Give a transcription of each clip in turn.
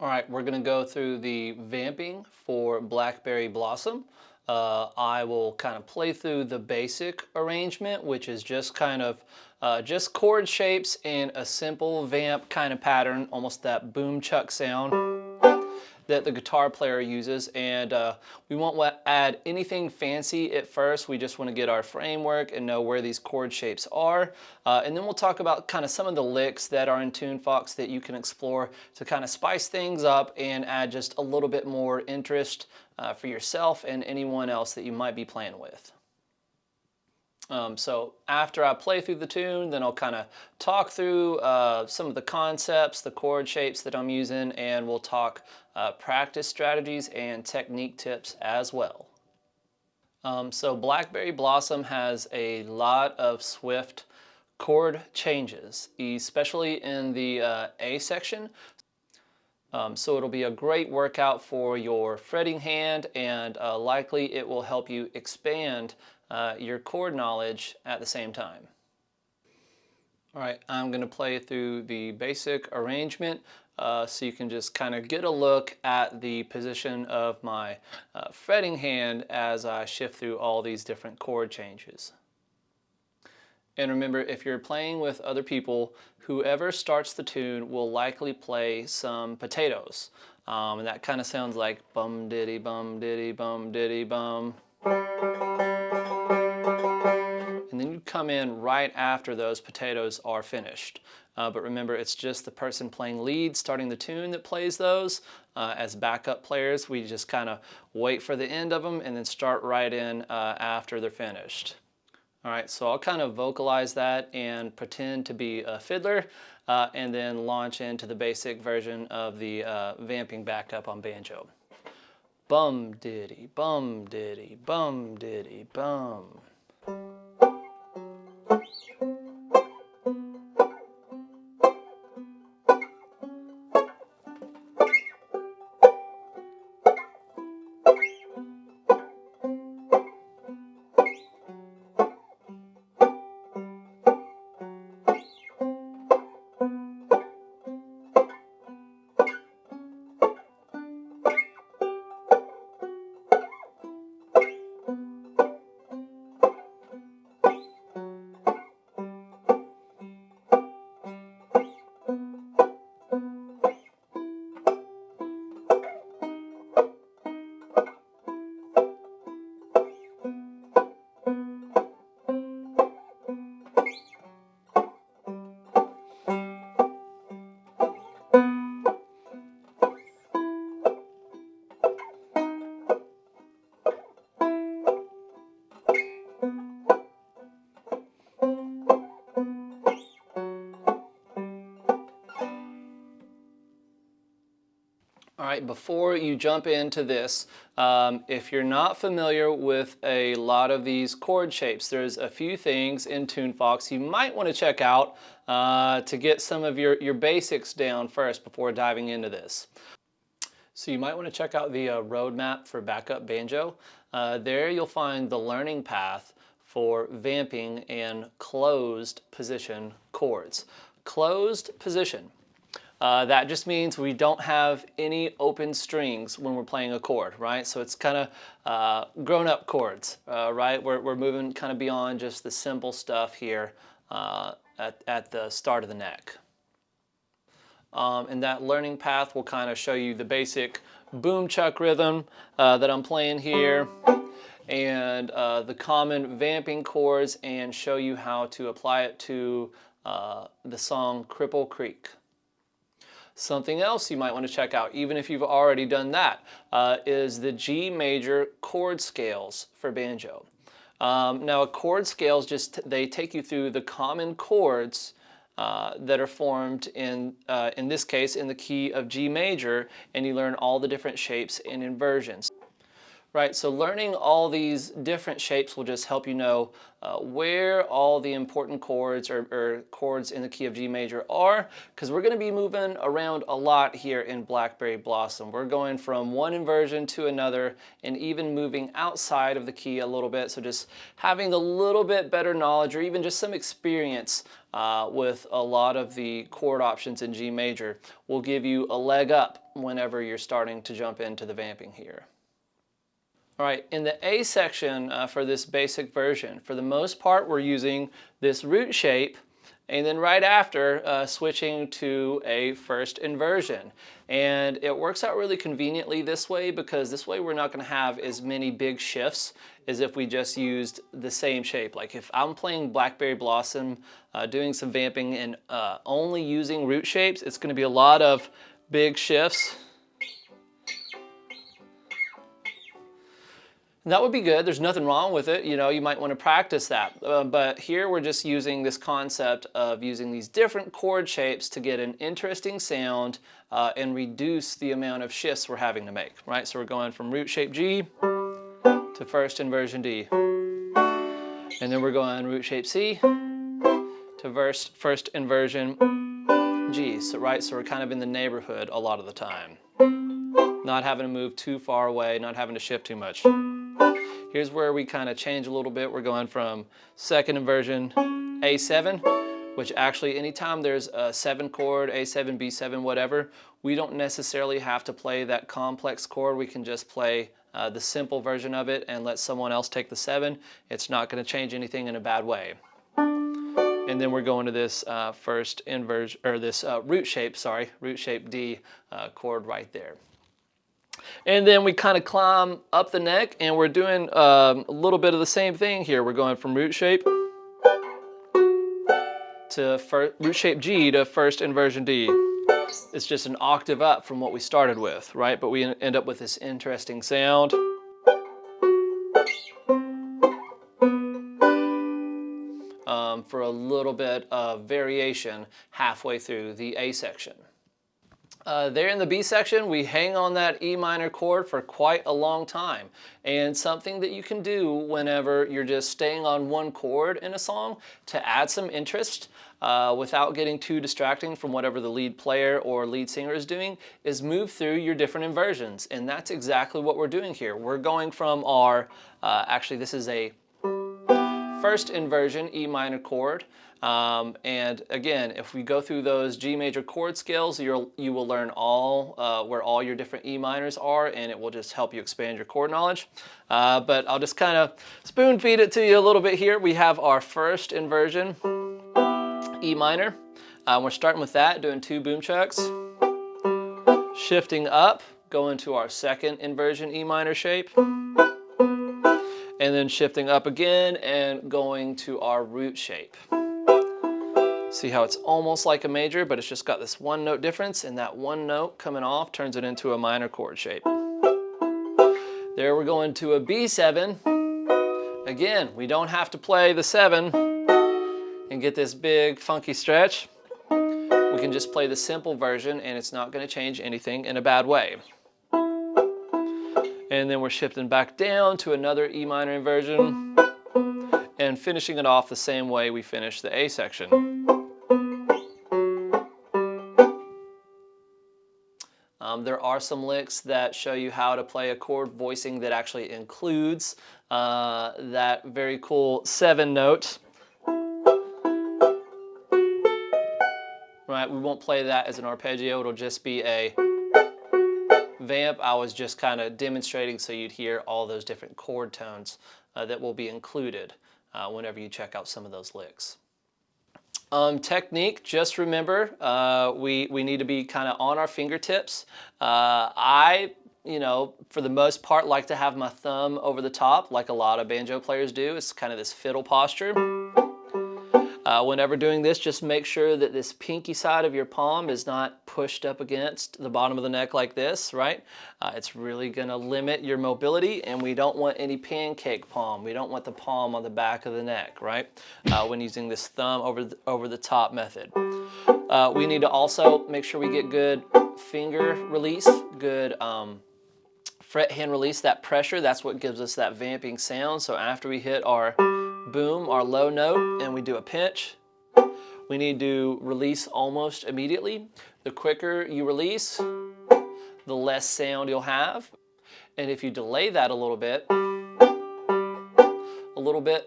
Alright, we're going to go through the vamping for Blackberry Blossom. I will kind of play through the basic arrangement, which is just kind of just chord shapes in a simple vamp kind of pattern, almost that boom chuck sound that the guitar player uses, and we won't add anything fancy at first. We just want to get our framework and know where these chord shapes are, and then we'll talk about kind of some of the licks that are in Tunefox that you can explore to kind of spice things up and add just a little bit more interest for yourself and anyone else that you might be playing with. So after I play through the tune, then I'll kind of talk through some of the concepts, the chord shapes that I'm using, and we'll talk practice strategies and technique tips as well. So Blackberry Blossom has a lot of swift chord changes, especially in the A section. So it'll be a great workout for your fretting hand, and likely it will help you expand your chord knowledge at the same time. Alright, I'm going to play through the basic arrangement so you can just kind of get a look at the position of my fretting hand as I shift through all these different chord changes. And remember, if you're playing with other people, whoever starts the tune will likely play some potatoes. And that kind of sounds like bum diddy bum diddy bum diddy bum. And then you come in right after those potatoes are finished. But remember, it's just the person playing lead starting the tune that plays those. As backup players, we just kind of wait for the end of them and then start right in after they're finished. Alright, so I'll kind of vocalize that and pretend to be a fiddler and then launch into the basic version of the vamping backup on banjo. Bum diddy, bum diddy, bum diddy, bum. Alright, before you jump into this, if you're not familiar with a lot of these chord shapes, there's a few things in Tunefox you might want to check out to get some of your basics down first before diving into this. So you might want to check out the roadmap for backup banjo. There you'll find the learning path for vamping and closed position chords. Closed position. That just means we don't have any open strings when we're playing a chord, right? So it's kind of grown-up chords, right? We're moving kind of beyond just the simple stuff here at the start of the neck. And that learning path will kind of show you the basic boom chuck rhythm that I'm playing here, and the common vamping chords, and show you how to apply it to the song Cripple Creek. Something else you might want to check out, even if you've already done that, is the G major chord scales for banjo. Now, a chord scale is they take you through the common chords that are formed in this case in the key of G major, and you learn all the different shapes and inversions. Right, so learning all these different shapes will just help you know where all the important chords or chords in the key of G major are, because we're going to be moving around a lot here in Blackberry Blossom. We're going from one inversion to another and even moving outside of the key a little bit, so just having a little bit better knowledge or even just some experience with a lot of the chord options in G major will give you a leg up whenever you're starting to jump into the vamping here. All right, in the A section for this basic version, for the most part, we're using this root shape, and then right after switching to a first inversion. And it works out really conveniently this way, because this way we're not going to have as many big shifts as if we just used the same shape. Like if I'm playing Blackberry Blossom, doing some vamping and only using root shapes, it's going to be a lot of big shifts. That would be good. There's nothing wrong with it. You know, you might want to practice that. But here we're just using this concept of using these different chord shapes to get an interesting sound and reduce the amount of shifts we're having to make, right? So we're going from root shape G to first inversion D. And then we're going root shape C to first inversion G. So, right, so we're kind of in the neighborhood a lot of the time. Not having to move too far away, not having to shift too much. Here's where we kind of change a little bit. We're going from second inversion A7, which actually anytime there's a 7 chord, A7, B7, whatever, we don't necessarily have to play that complex chord. We can just play the simple version of it and let someone else take the 7. It's not going to change anything in a bad way. And then we're going to this first inversion, or this root shape D chord right there. And then we kind of climb up the neck, and we're doing a little bit of the same thing here. We're going from root shape to root shape G to first inversion D. It's just an octave up from what we started with, right? But we end up with this interesting sound. For a little bit of variation halfway through the A section. There in the B section, we hang on that E minor chord for quite a long time. And something that you can do whenever you're just staying on one chord in a song to add some interest without getting too distracting from whatever the lead player or lead singer is doing is move through your different inversions. And that's exactly what we're doing here. We're going from our, actually this is a first inversion E minor chord. And again, if we go through those G major chord scales, you will learn all where all your different E minors are, and it will just help you expand your chord knowledge. But I'll just kind of spoon feed it to you a little bit here. We have our first inversion E minor. We're starting with that, doing 2 boom chucks. Shifting up, going to our second inversion E minor shape. And then shifting up again and going to our root shape. See how it's almost like a major, but it's just got this 1 note difference, and that 1 note coming off turns it into a minor chord shape. There we're going to a B7. Again, we don't have to play the 7 and get this big funky stretch. We can just play the simple version, and it's not going to change anything in a bad way. And then we're shifting back down to another E minor inversion and finishing it off the same way we finished the A section. There are some licks that show you how to play a chord voicing that actually includes that very cool 7 note. Right, we won't play that as an arpeggio, it'll just be a vamp. I was just kind of demonstrating so you'd hear all those different chord tones that will be included whenever you check out some of those licks. Technique, just remember, we need to be kind of on our fingertips. I, for the most part, like to have my thumb over the top like a lot of banjo players do. It's kind of this fiddle posture. Whenever doing this, just make sure that this pinky side of your palm is not pushed up against the bottom of the neck like this, right? It's really going to limit your mobility, and we don't want any pancake palm. We don't want the palm on the back of the neck, right? When using this thumb over the top method. We need to also make sure we get good finger release, good fret hand release, that pressure. That's what gives us that vamping sound. So after we hit our boom, our low note, and we do a pinch, we need to release almost immediately. The quicker you release, the less sound you'll have. And if you delay that a little bit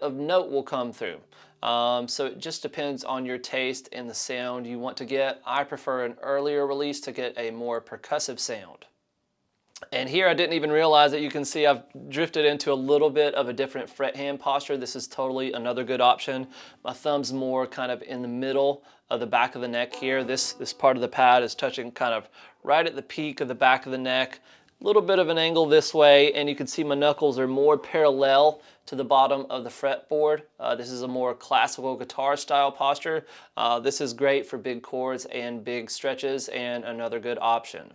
of note will come through. So it just depends on your taste and the sound you want to get. I prefer an earlier release to get a more percussive sound. And here I didn't even realize that you can see I've drifted into a little bit of a different fret hand posture. This is totally another good option. My thumb's more kind of in the middle of the back of the neck here. This part of the pad is touching kind of right at the peak of the back of the neck. A little bit of an angle this way, and you can see my knuckles are more parallel to the bottom of the fretboard. This is a more classical guitar style posture. This is great for big chords and big stretches, and another good option.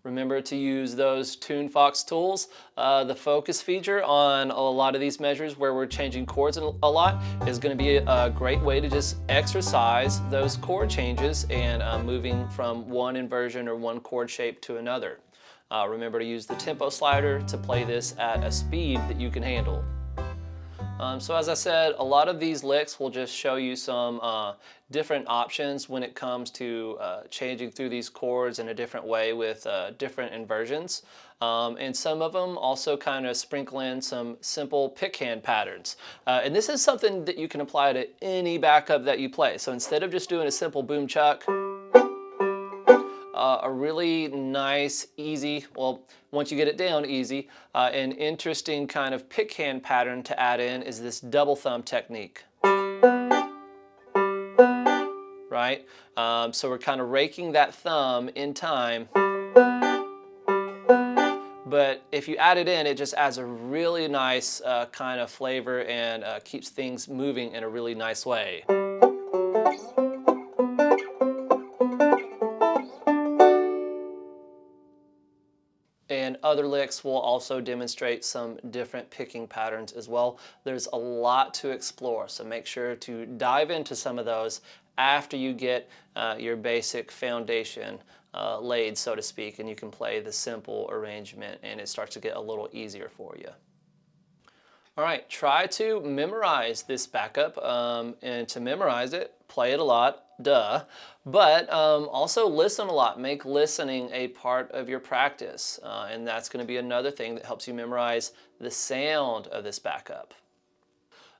Remember to use those Tunefox tools. The focus feature on a lot of these measures where we're changing chords a lot is going to be a great way to just exercise those chord changes and moving from one inversion or one chord shape to another. Remember to use the tempo slider to play this at a speed that you can handle. So as I said, a lot of these licks will just show you some different options when it comes to changing through these chords in a different way with different inversions. And some of them also kind of sprinkle in some simple pick hand patterns. And this is something that you can apply to any backup that you play. So instead of just doing a simple boom chuck, a really nice, easy, well, once you get it down, easy, an interesting kind of pick hand pattern to add in is this double thumb technique. Right? So we're kind of raking that thumb in time, but if you add it in, it just adds a really nice kind of flavor and keeps things moving in a really nice way. And other licks will also demonstrate some different picking patterns as well. There's a lot to explore, so make sure to dive into some of those after you get your basic foundation laid, so to speak, and you can play the simple arrangement and it starts to get a little easier for you. All right, try to memorize this backup, and to memorize it, play it a lot, duh, but also listen a lot. Make listening a part of your practice, and that's going to be another thing that helps you memorize the sound of this backup.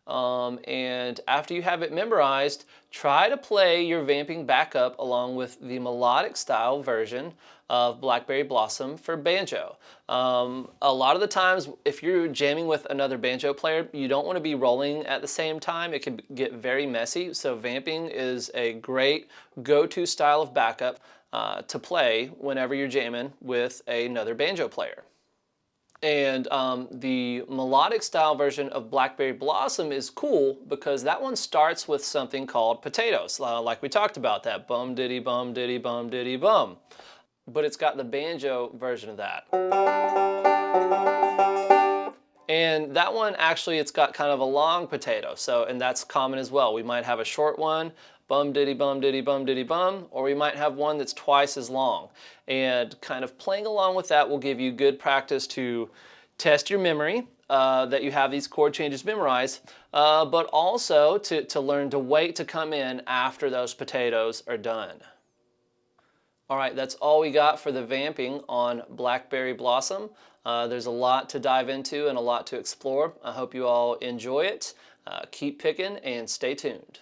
And after you have it memorized, try to play your vamping backup along with the melodic style version of Blackberry Blossom for banjo. A lot of the times, if you're jamming with another banjo player, you don't want to be rolling at the same time. It can get very messy, so vamping is a great go-to style of backup to play whenever you're jamming with another banjo player. And the melodic style version of Blackberry Blossom is cool because that one starts with something called potatoes, like we talked about, that bum diddy bum diddy bum diddy bum. But it's got the banjo version of that. And that one actually, it's got kind of a long potato, so, and that's common as well. We might have a short one, bum diddy bum diddy bum diddy bum, or we might have one that's twice as long. And kind of playing along with that will give you good practice to test your memory, that you have these chord changes memorized, but also to learn to wait to come in after those potatoes are done. All right, that's all we got for the vamping on Blackberry Blossom. There's a lot to dive into and a lot to explore. I hope you all enjoy it. Keep picking and stay tuned.